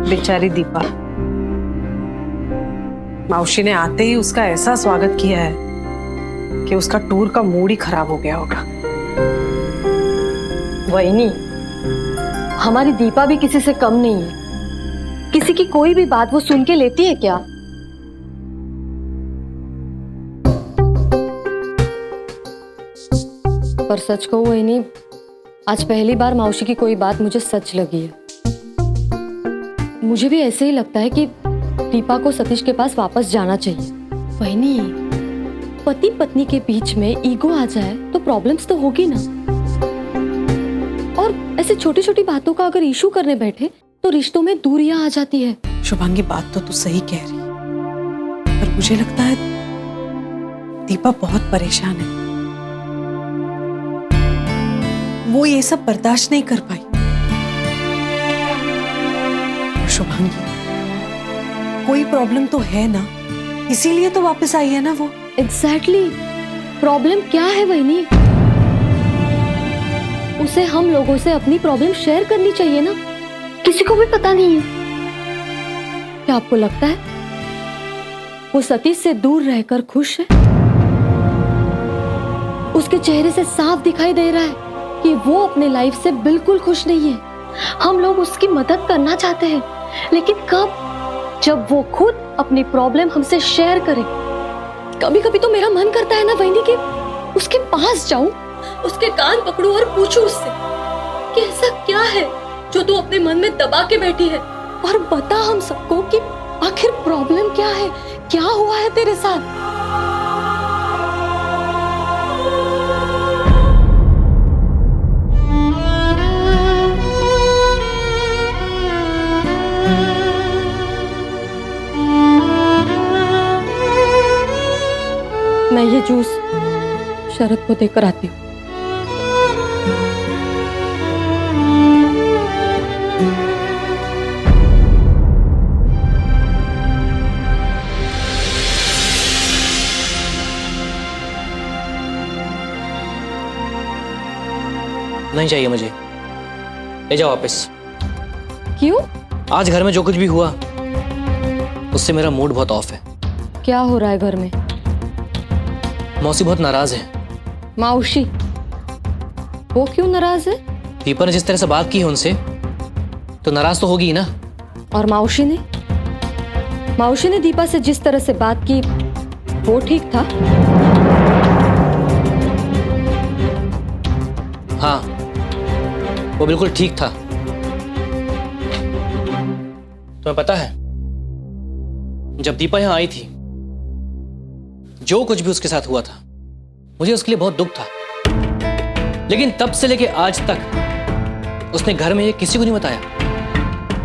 बेचारी दीपा, मौसी ने आते ही उसका ऐसा स्वागत किया है कि उसका टूर का मूड ही खराब हो गया होगा। वही नहीं, हमारी दीपा भी किसी से कम नहीं है। किसी की कोई भी बात वो सुन के लेती है क्या? पर सच कहूं वही नहीं, आज पहली बार मौसी की कोई बात मुझे सच लगी है। मुझे भी ऐसे ही लगता है कि दीपा को सतीश के पास वापस जाना चाहिए। वही नहीं, पति पत्नी के बीच में ईगो आ जाए तो प्रॉब्लम्स तो होगी ना। और ऐसे छोटी छोटी बातों का अगर इशू करने बैठे तो रिश्तों में दूरियां आ जाती है। शुभांगी, बात तो तू सही कह रही, पर मुझे लगता है दीपा बहुत परेशान है। वो ये सब बर्दाश्त नहीं कर पाई। शुभांगी, कोई प्रॉब्लम तो है ना, इसीलिए तो वापस आई है ना वो। एग्जैक्टली, प्रॉब्लम क्या है वही? उसे हम लोगों से अपनी प्रॉब्लम शेयर करनी चाहिए ना। किसी को भी पता नहीं है। क्या आपको लगता है वो सतीश से दूर रहकर खुश है? उसके चेहरे से साफ दिखाई दे रहा है कि वो अपने लाइफ से बिल्कुल खुश नहीं है। हम लोग उसकी मदद करना चाहते हैं, लेकिन कब? जब वो खुद अपनी प्रॉब्लम हमसे शेयर करे। कभी कभी तो मेरा मन करता है ना वही कि उसके पास जाऊं, उसके कान पकड़ूं और पूछूं उससे कि ऐसा क्या है जो तू अपने मन में दबा के बैठी है, और बता हम सबको कि आखिर प्रॉब्लम क्या है, क्या हुआ है तेरे साथ। मैं ये जूस शरद को देकर आती हूँ। नहीं चाहिए मुझे, ले जाओ वापस। क्यों? आज घर में जो कुछ भी हुआ उससे मेरा मूड बहुत ऑफ है। क्या हो रहा है घर में? मौसी बहुत नाराज है। मौसी? वो क्यों नाराज है? दीपा ने जिस तरह से बात की है उनसे, तो नाराज तो होगी ही ना। और मौसी ने? मौसी ने दीपा से जिस तरह से बात की वो ठीक था? हाँ, वो बिल्कुल ठीक था। तुम्हें पता है, जब दीपा यहां आई थी, जो कुछ भी उसके साथ हुआ था, मुझे उसके लिए बहुत दुख था। लेकिन तब से लेके आज तक उसने घर में ये किसी को नहीं बताया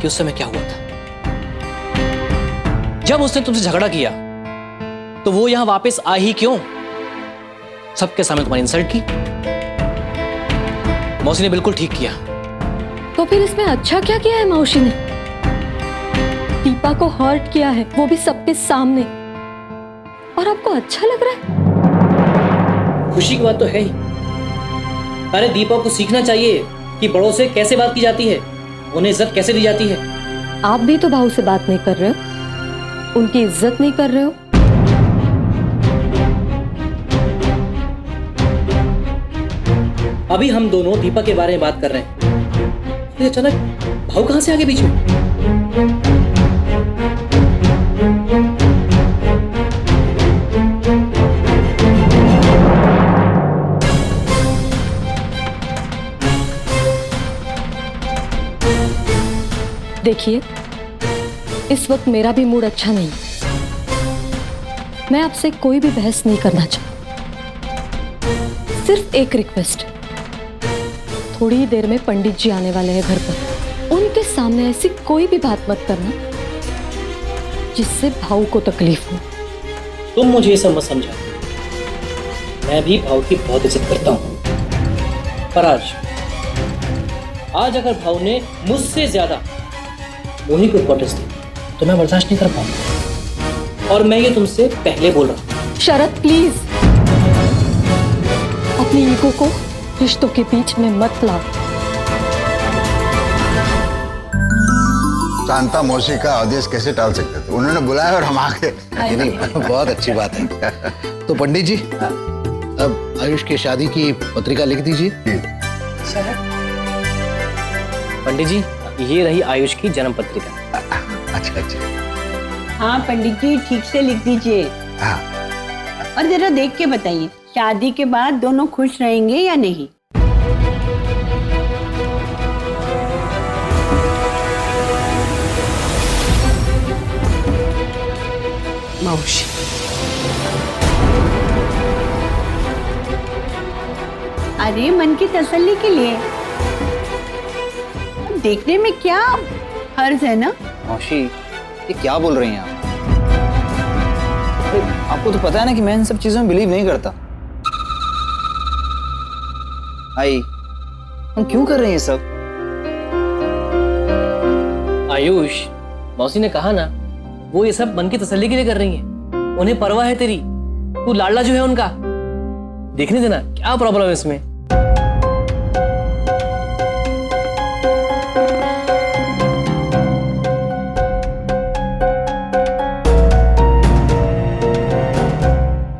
कि उस समय क्या हुआ था। जब उसने तुमसे झगड़ा किया तो वो यहां वापस आ ही क्यों? सबके सामने तुम्हारी इंसल्ट की। मौसी ने बिल्कुल ठीक किया। तो फिर इसमें अच्छा क्या किया है मौसी ने? दीपा को हर्ट किया है, वो भी सबके सामने, और आपको अच्छा लग रहा है? खुशी की बात तो है ही। अरे दीपा को सीखना चाहिए कि बड़ों से कैसे बात की जाती है, उन्हें इज्जत कैसे दी जाती है। आप भी तो भाऊ से बात नहीं कर रहे हो, उनकी इज्जत नहीं कर रहे हो। अभी हम दोनों दीपा के बारे में बात कर रहे हैं, फिर अचानक भाऊ कहां से आ गए बीच में? देखिए, इस वक्त मेरा भी मूड अच्छा नहीं। मैं आपसे कोई भी बहस नहीं करना चाहती। सिर्फ एक रिक्वेस्ट, थोड़ी ही देर में पंडित जी आने वाले हैं घर पर। उनके सामने ऐसी कोई भी बात मत करना जिससे भाऊ को तकलीफ हो। तुम मुझे ये सब मत समझा। मैं भी भाऊ की बहुत इज्जत करता हूँ, पर आज अगर भाऊ ने मुझसे ज्यादा उन्हीं को इम्पोर्टेंस दी तो मैं बर्दाश्त नहीं कर पाऊंगा। और मैं ये तुमसे पहले बोल रहा हूँ। शरद प्लीज, अपनी ईगो को रिश्तों के बीच में मत लाओ। शांता मौसी का आदेश कैसे टाल सकते थे? उन्होंने बुलाया और हम आ गए। नहीं, बहुत अच्छी बात है। तो पंडित जी, अब आयुष की शादी की पत्रिका लिख दीजिए। पंडित जी, ये रही आयुष की जन्म पत्रिका। अच्छा अच्छा। हाँ पंडित जी, ठीक से लिख दीजिए। हाँ। और जरा देख के बताइए, शादी के बाद दोनों खुश रहेंगे या नहीं? मौसी, अरे मन की तसल्ली के लिए। देखने में क्या हर्ज है ना? मौसी, ये क्या बोल रही हैं आप? अरे, आपको तो पता है ना कि मैं इन सब चीजों में बिलीव नहीं करता। आई, हम क्यों कर रहे हैं ये सब? आयुष, मौसी ने कहा ना, वो ये सब मन की तसल्ली के लिए कर रही हैं। उन्हें परवाह है तेरी, तू लाडला जो है उनका। देखने देना, क्या प्रॉब्लम है इसमें।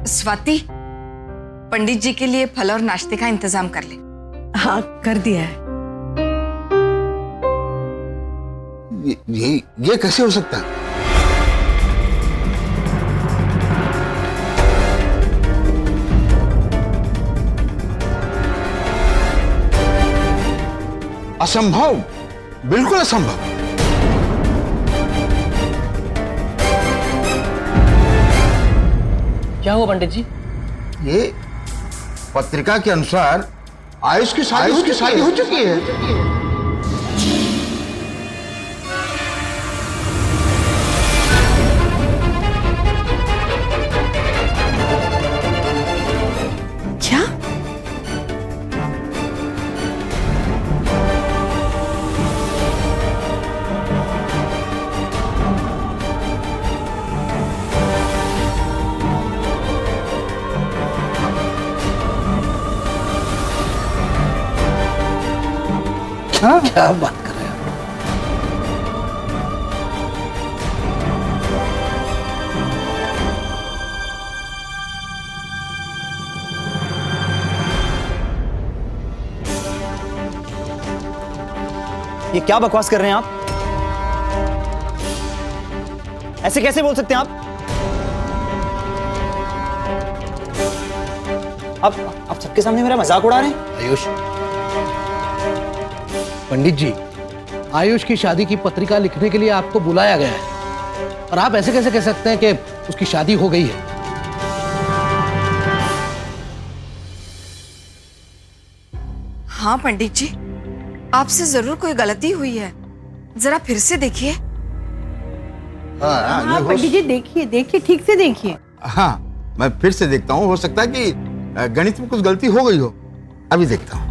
स्वाति, पंडित जी के लिए फल और नाश्ते का इंतजाम कर ले। हाँ, कर दिया है। ये कैसे हो सकता है? असंभव, बिल्कुल असंभव। क्या हुआ पंडित जी? ये पत्रिका के अनुसार आयुष की शादी हो चुकी है। क्या? क्या बात कर रहे हैं आप? ये क्या बकवास कर रहे हैं आप? ऐसे कैसे बोल सकते हैं आप सबके सामने मेरा मजाक उड़ा रहे हैं? आयुष, पंडित जी, आयुष की शादी की पत्रिका लिखने के लिए आपको बुलाया गया है और आप ऐसे कैसे कह सकते हैं कि उसकी शादी हो गई है? हाँ पंडित जी, आपसे जरूर कोई गलती हुई है, जरा फिर से देखिए। हाँ पंडित जी, देखिए देखिए, ठीक से देखिए। हाँ, मैं फिर से देखता हूँ। हो सकता है कि गणित में कुछ गलती हो गई हो। अभी देखता हूँ।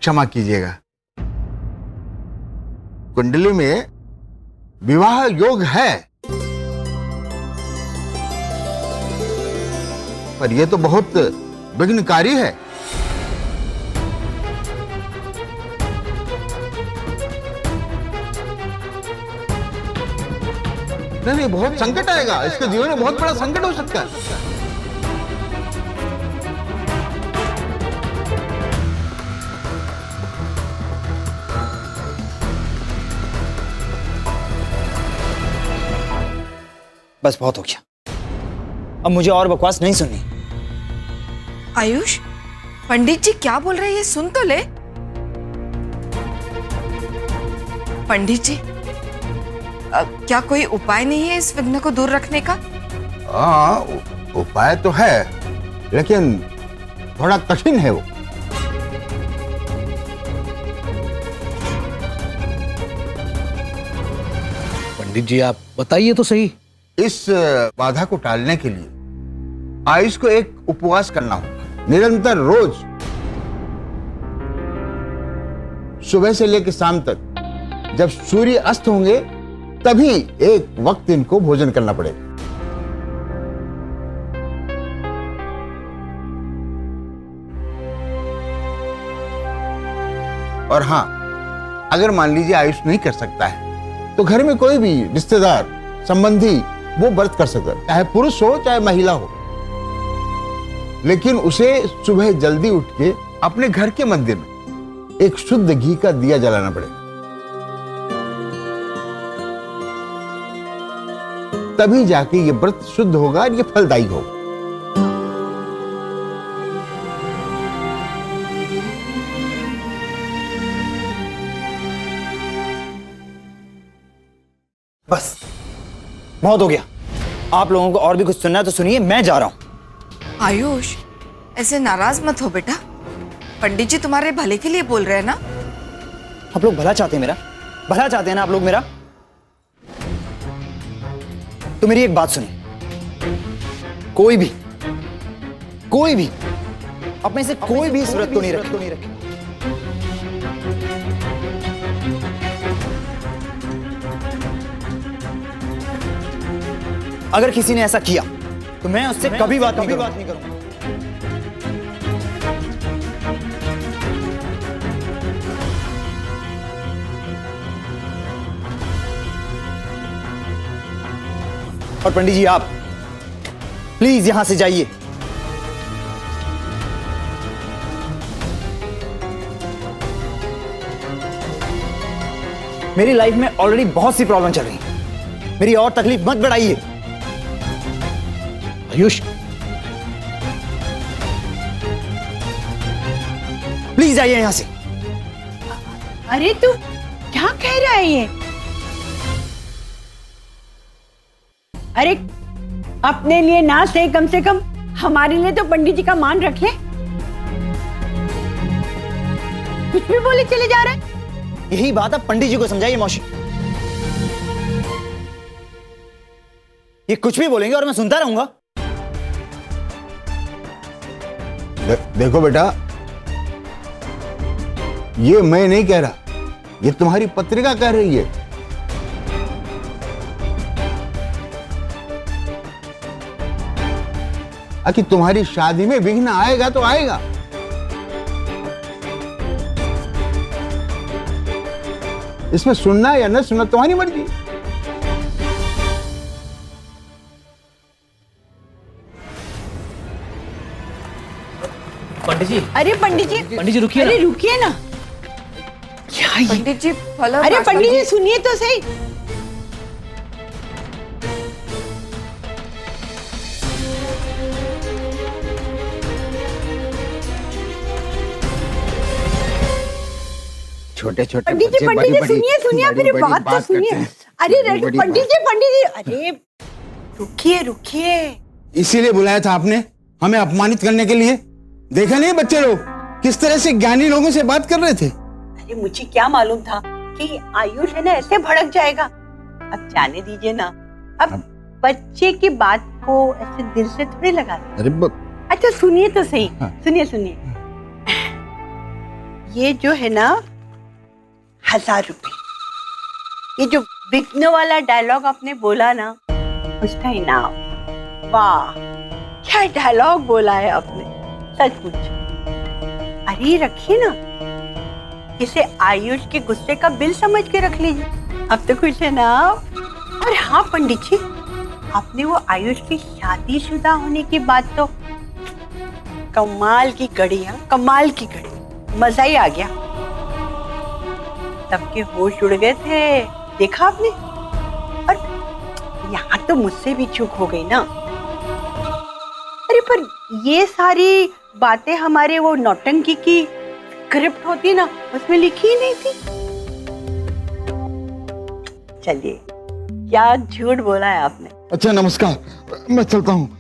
क्षमा कीजिएगा, कुंडली में विवाह योग है, पर यह तो बहुत विघ्नकारी है। नहीं, बहुत संकट आएगा। इसके जीवन में बहुत बड़ा संकट हो सकता है। बस बहुत हो गया, अब मुझे और बकवास नहीं सुननी। आयुष, पंडित जी क्या बोल रहे हैं, ये सुन तो ले। पंडित जी, क्या कोई उपाय नहीं है इस विघ्न को दूर रखने का? हाँ, उपाय तो है, लेकिन थोड़ा कठिन है वो। पंडित जी, आप बताइए तो सही। इस बाधा को टालने के लिए आयुष को एक उपवास करना होगा। निरंतर रोज सुबह से लेकर शाम तक। जब सूर्य अस्त होंगे तभी एक वक्त इनको भोजन करना पड़ेगा। और हाँ, अगर मान लीजिए आयुष नहीं कर सकता है तो घर में कोई भी रिश्तेदार संबंधी वो व्रत कर सकता है, चाहे पुरुष हो चाहे महिला हो। लेकिन उसे सुबह जल्दी उठ के अपने घर के मंदिर में एक शुद्ध घी का दिया जलाना पड़ेगा, तभी जाके ये व्रत शुद्ध होगा और ये फलदायी होगा। बस बहुत हो गया। आप लोगों को और भी कुछ सुनना है तो सुनिए, मैं जा रहा हूं। आयुष, ऐसे नाराज मत हो बेटा। पंडित जी तुम्हारे भले के लिए बोल रहे हैं ना। आप लोग भला चाहते हैं मेरा, भला चाहते हैं ना आप लोग मेरा। तो मेरी एक बात सुनिए, कोई भी अपने से कोई भी इस व्रत को नहीं रखे। अगर किसी ने ऐसा किया तो मैं उससे कभी बात नहीं करूंगा। और पंडित जी, आप प्लीज यहां से जाइए। मेरी लाइफ में ऑलरेडी बहुत सी प्रॉब्लम चल रही है, मेरी और तकलीफ मत बढ़ाइए। आयुष, प्लीज जाइए यहां से। अरे तू क्या कह रहा है ये? अरे अपने लिए ना से कम हमारे लिए तो पंडित जी का मान रख ले। कुछ भी बोले चले जा रहे हैं। यही बात आप पंडित जी को समझाइए मौसी। ये कुछ भी बोलेंगे और मैं सुनता रहूंगा। देखो बेटा, ये मैं नहीं कह रहा, ये तुम्हारी पत्रिका कह रही है। कि तुम्हारी शादी में विघ्न आएगा तो आएगा। इसमें सुनना या न सुनना तुम्हारी मर्जी। पंडित जी, अरे पंडित जी रुकिए ना। अरे रुकिए ना। क्या ये? पंडित जी फल और अरे बाकी- पंडित जी सुनिए तो सही। छोटे छोटे पंडित जी सुनिए मेरी बात तो सुनिए। अरे पंडित जी अरे रुकिए। इसीलिए बुलाया था आपने, हमें अपमानित करने के लिए। देखा नहीं बच्चे लोग किस तरह से ज्ञानी लोगों से बात कर रहे थे। अरे मुझे क्या मालूम था कि आयुष है ना ऐसे भड़क जाएगा। अब जाने दीजिए ना। अब बच्चे की बात को ऐसे दिल से थोड़ी लगाते। अरे अच्छा सुनिए तो सही। हाँ। सुनिए ये जो है ना 1000 रुपए, ये जो विघ्न वाला डायलॉग आपने बोला ना, उसका इनाम। वाह क्या डायलॉग बोला है आपने, सचमुच। अरे रखिए ना, इसे आयुष के गुस्से का बिल समझ के रख लीजिए। अब तो खुश है ना। और हाँ पंडित जी, आपने वो आयुष की शादीशुदा होने की बात तो कमाल की कड़ी है, कमाल की कड़ी। मजा ही आ गया, सबके होश उड़ गए थे, देखा आपने। और यहाँ तो मुझसे भी चूक हो गई ना। अरे पर ये सारी बातें हमारे वो नौटंकी की स्क्रिप्ट होती ना, उसमें लिखी ही नहीं थी। चलिए क्या झूठ बोला है आपने। अच्छा नमस्कार, मैं चलता हूँ।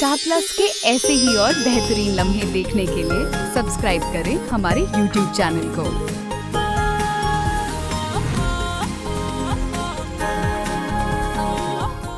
स्टार प्लस के ऐसे ही और बेहतरीन लम्हे देखने के लिए सब्सक्राइब करें हमारे YouTube चैनल को।